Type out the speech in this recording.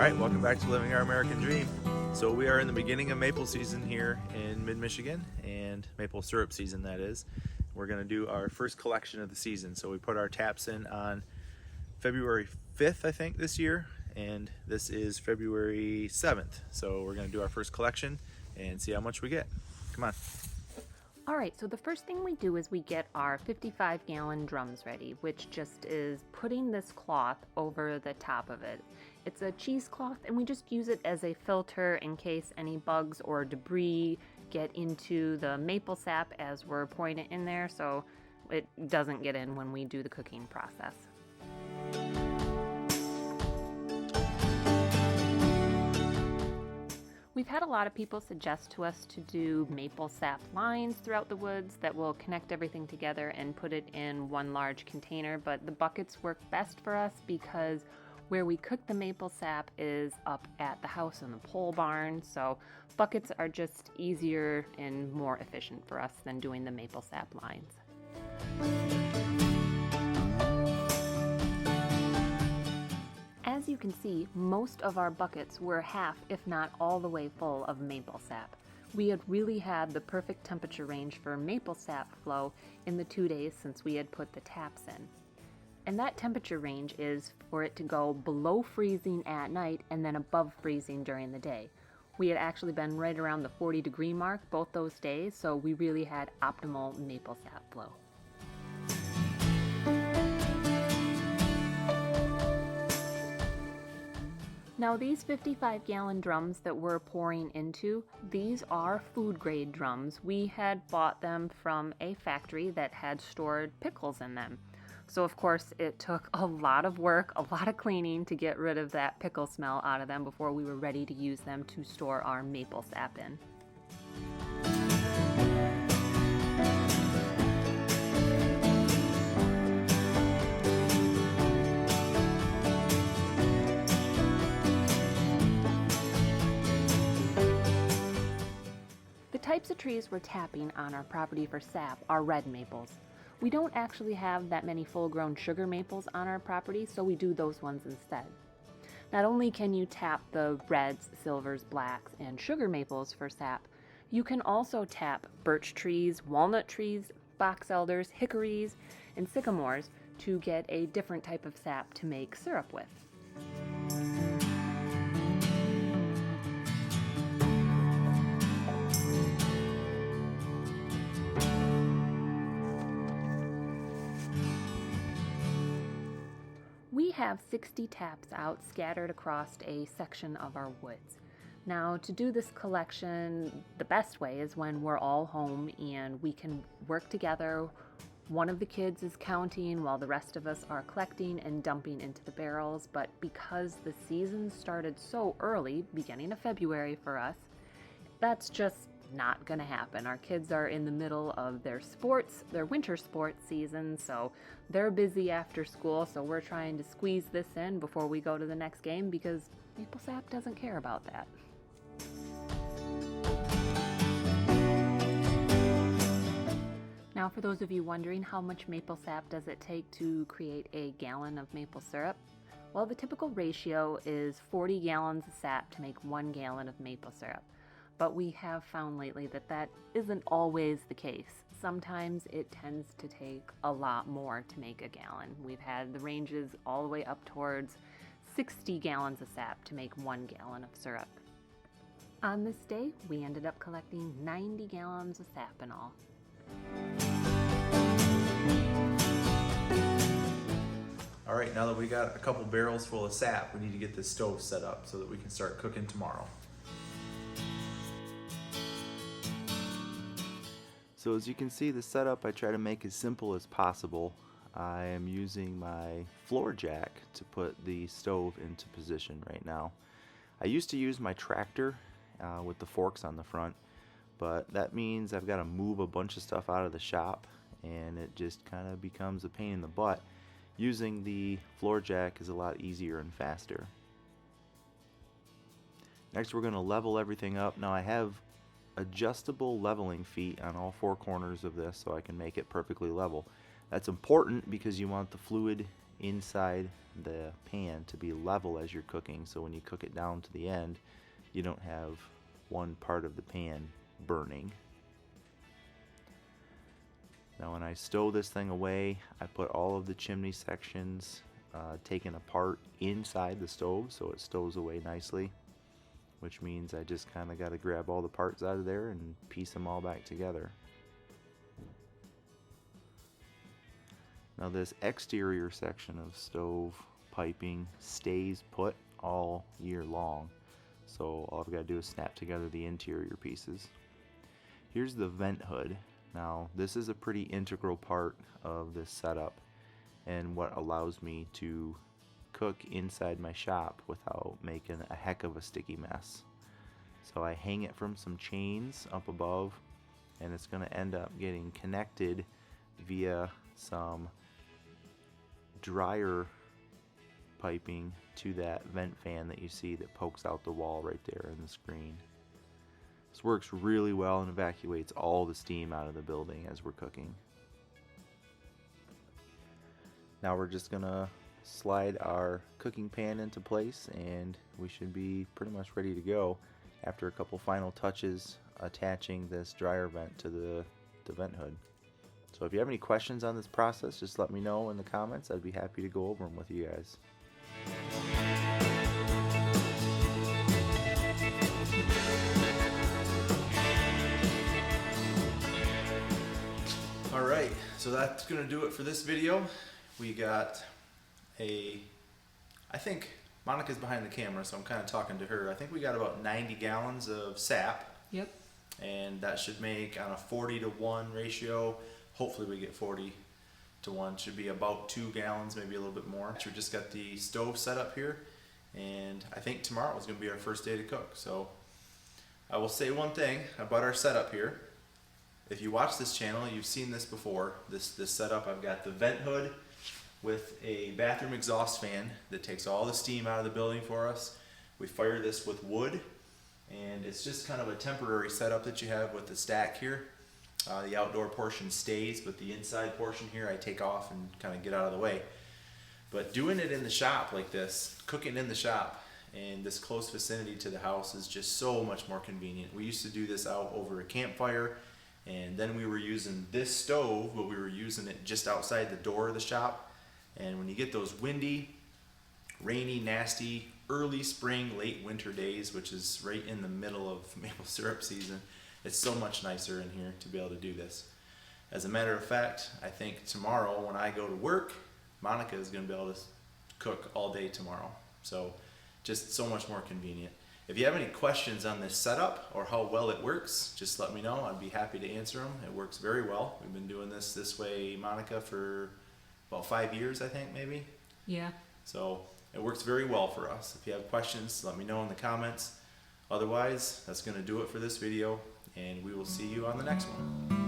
Alright, welcome back to Living Our American Dream. So we are in the beginning of maple season here in mid-Michigan, and maple syrup season, that is. We're going to do our first collection of the season. So we put our taps in on February 5th, I think, this year, and this is February 7th. So we're going to do our first collection and see how much we get. Come on. All right, so the first thing we do is we get our 55-gallon drums ready, which just is putting this cloth over the top of it. It's a cheesecloth, and we just use it as a filter in case any bugs or debris get into the maple sap as we're pouring it in there, so it doesn't get in when we do the cooking process. We've had a lot of people suggest to us to do maple sap lines throughout the woods that will connect everything together and put it in one large container, but the buckets work best for us because where we cook the maple sap is up at the house in the pole barn, so buckets are just easier and more efficient for us than doing the maple sap lines. As you can see, most of our buckets were half, if not all the way full of maple sap. We had really had the perfect temperature range for maple sap flow in the 2 days since we had put the taps in. And that temperature range is for it to go below freezing at night and then above freezing during the day. We had actually been right around the 40-degree mark both those days, so we really had optimal maple sap flow. Now these 55-gallon drums that we're pouring into, these are food grade drums. We had bought them from a factory that had stored pickles in them. So of course it took a lot of work, a lot of cleaning to get rid of that pickle smell out of them before we were ready to use them to store our maple sap in. The types of trees we're tapping on our property for sap are red maples. We don't actually have that many full-grown sugar maples on our property, so we do those ones instead. Not only can you tap the reds, silvers, blacks, and sugar maples for sap, you can also tap birch trees, walnut trees, box elders, hickories, and sycamores to get a different type of sap to make syrup with. We have 60 taps out scattered across a section of our woods. Now, to do this collection, the best way is when we're all home and we can work together. One of the kids is counting while the rest of us are collecting and dumping into the barrels, but because the season started so early, beginning of February for us, that's just not gonna happen. Our kids are in the middle of their sports, their winter sports season, so they're busy after school, so we're trying to squeeze this in before we go to the next game because maple sap doesn't care about that. Now, for those of you wondering how much maple sap does it take to create a gallon of maple syrup? Well, the typical ratio is 40 gallons of sap to make 1 gallon of maple syrup. But we have found lately that that isn't always the case. Sometimes it tends to take a lot more to make a gallon. We've had the ranges all the way up towards 60 gallons of sap to make 1 gallon of syrup. On this day, we ended up collecting 90 gallons of sap in all. All right, now that we got a couple barrels full of sap, we need to get this stove set up so that we can start cooking tomorrow. So as you can see, the setup I try to make as simple as possible. I am using my floor jack to put the stove into position right now. I used to use my tractor with the forks on the front, but that means I've got to move a bunch of stuff out of the shop, and it just kind of becomes a pain in the butt. Using the floor jack is a lot easier and faster. Next, we're going to level everything up. Now I have adjustable leveling feet on all four corners of this so I can make it perfectly level. That's important because you want the fluid inside the pan to be level as you're cooking, so when you cook it down to the end, you don't have one part of the pan burning. Now when I stow this thing away, I put all of the chimney sections taken apart inside the stove so it stows away nicely, which means I just kind of got to grab all the parts out of there and piece them all back together. Now this exterior section of stove piping stays put all year long, so all I've got to do is snap together the interior pieces. Here's the vent hood. Now this is a pretty integral part of this setup and what allows me to cook inside my shop without making a heck of a sticky mess. So I hang it from some chains up above, and it's going to end up getting connected via some dryer piping to that vent fan that you see that pokes out the wall right there in the screen. This works really well and evacuates all the steam out of the building as we're cooking. Now we're just gonna slide our cooking pan into place and we should be pretty much ready to go after a couple final touches attaching this dryer vent to the vent hood. So if you have any questions on this process, just let me know in the comments. I'd be happy to go over them with you guys. Alright, so that's going to do it for this video. We got I think Monica's behind the camera, so I'm kind of talking to her. I think we got about 90 gallons of sap. Yep. And that should make, on a 40-to-1 ratio, hopefully we get 40-to-1, should be about 2 gallons, maybe a little bit more. We just got the stove set up here, and I think tomorrow is going to be our first day to cook. So I will say one thing about our setup here. If you watch this channel, you've seen this before. This setup, I've got the vent hood with a bathroom exhaust fan that takes all the steam out of the building for us. We fire this with wood, and it's just kind of a temporary setup that you have with the stack here. The outdoor portion stays, but the inside portion here I take off and kind of get out of the way. But doing it in the shop like this, cooking in the shop and this close vicinity to the house is just so much more convenient. We used to do this out over a campfire, and then we were using this stove, but we were using it just outside the door of the shop. And when you get those windy, rainy, nasty, early spring, late winter days, which is right in the middle of maple syrup season, it's so much nicer in here to be able to do this. As a matter of fact, I think tomorrow when I go to work, Monica is going to be able to cook all day tomorrow. So just so much more convenient. If you have any questions on this setup or how well it works, just let me know. I'd be happy to answer them. It works very well. We've been doing this way, Monica, for about 5 years, I think, maybe. Yeah. So it works very well for us. If you have questions, let me know in the comments. Otherwise, that's going to do it for this video, and we will see you on the next one.